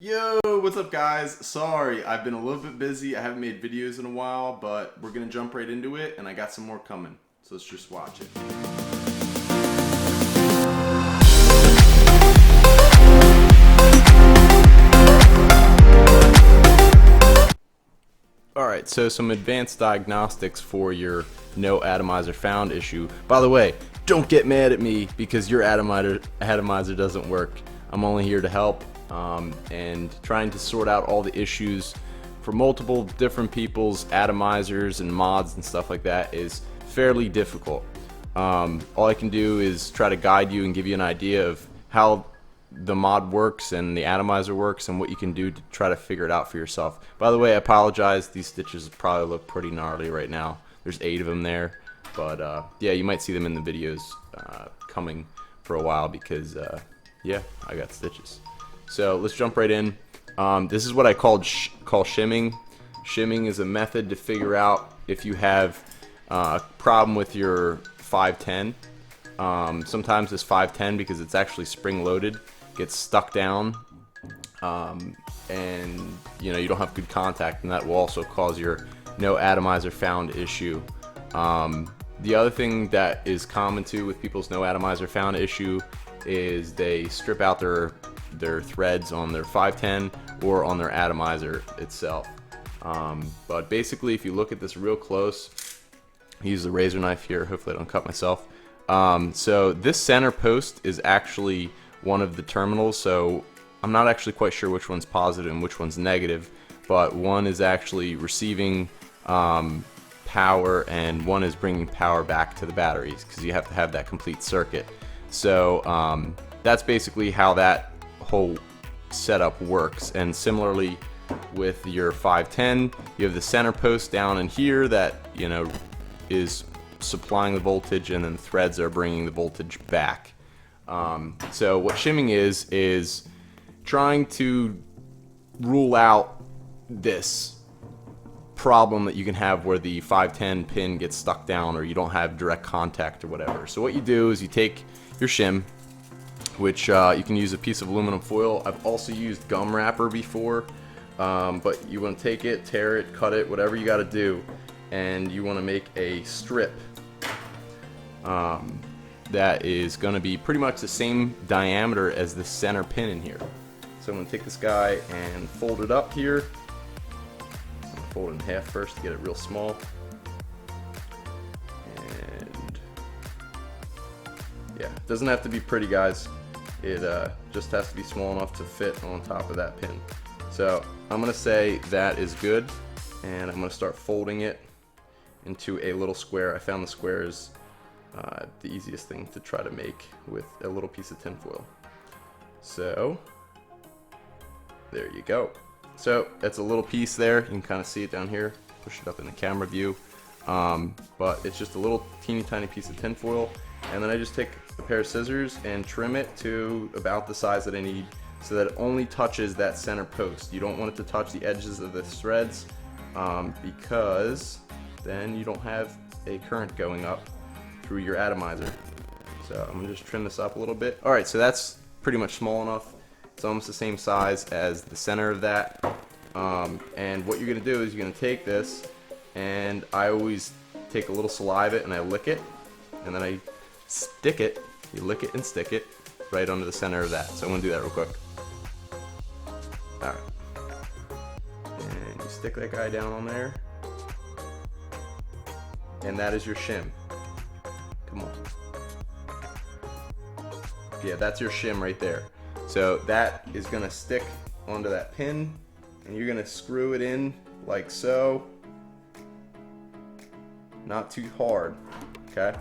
Yo, what's up guys? Sorry, I've been a little bit busy. I haven't made videos in a while, but we're gonna jump right into it and I got some more coming. So let's just watch it. Alright, so some advanced diagnostics for your No Atomizer Found issue. By the way, don't get mad at me because your atomizer doesn't work. I'm only here to help. And trying to sort out all the issues for multiple different people's atomizers and mods and stuff like that is fairly difficult. All I can do is try to guide you and give you an idea of how the mod works and the atomizer works and what you can do to try to figure it out for yourself. By the way, I apologize, these stitches probably look pretty gnarly right now. There's 8 of them there, but yeah, you might see them in the videos coming for a while because yeah, I got stitches. So let's jump right in. This is what I call shimming. Shimming is a method to figure out if you have a problem with your 510. Sometimes this 510, because it's actually spring loaded, gets stuck down, and you don't have good contact, and that will also cause your No Atomizer Found issue. The other thing that is common too with people's No Atomizer Found issue is they strip out their threads on their 510 or on their atomizer itself. But basically, if you look at this real close, I use the razor knife here, hopefully I don't cut myself. So this center post is actually one of the terminals, so I'm not actually quite sure which one's positive and which one's negative, but one is actually receiving power and one is bringing power back to the batteries, because you have to have that complete circuit. So that's basically how that whole setup works. And similarly with your 510, you have the center post down in here that is supplying the voltage, and then the threads are bringing the voltage back. So what shimming is trying to rule out this problem that you can have where the 510 pin gets stuck down or you don't have direct contact or whatever. So what you do is you take your shim, which you can use a piece of aluminum foil. I've also used gum wrapper before, but you want to take it, tear it, cut it, whatever you got to do, and you want to make a strip that is going to be pretty much the same diameter as the center pin in here. So I'm going to take this guy and fold it up here. I'm going to fold it in half first to get it real small. And yeah, it doesn't have to be pretty, guys. It just has to be small enough to fit on top of that pin. So I'm going to say that is good, and I'm going to start folding it into a little square. I found the square is the easiest thing to try to make with a little piece of tin foil. So there you go. So that's a little piece there. You can kind of see it down here. Push it up in the camera view. But it's just a little teeny tiny piece of tin foil. And then I just take a pair of scissors and trim it to about the size that I need so that it only touches that center post. You don't want it to touch the edges of the threads because then you don't have a current going up through your atomizer. So I'm gonna just trim this up a little bit. Alright, so that's pretty much small enough. It's almost the same size as the center of that. And what you're gonna do is you're gonna take this, and I always take a little saliva and I lick it, and then I stick it, you lick it and stick it right under the center of that. So I'm gonna do that real quick. Alright. And you stick that guy down on there. And that is your shim. Come on. Yeah, that's your shim right there. So that is gonna stick onto that pin, and you're gonna screw it in like so. Not too hard, okay?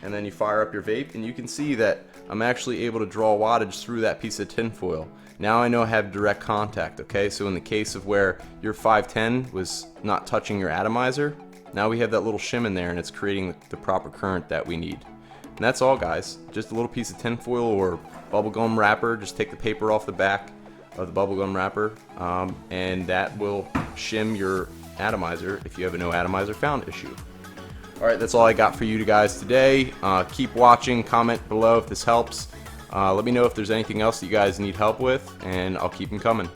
And then you fire up your vape, and you can see that I'm actually able to draw wattage through that piece of tin foil. Now I know I have direct contact, okay? So in the case of where your 510 was not touching your atomizer, now we have that little shim in there, and it's creating the proper current that we need. And that's all, guys. Just a little piece of tin foil or bubblegum wrapper. Just take the paper off the back of the bubblegum wrapper, and that will shim your atomizer if you have a No Atomizer Found issue. Alright, that's all I got for you guys today. Keep watching, comment below if this helps. Let me know if there's anything else that you guys need help with, and I'll keep them coming.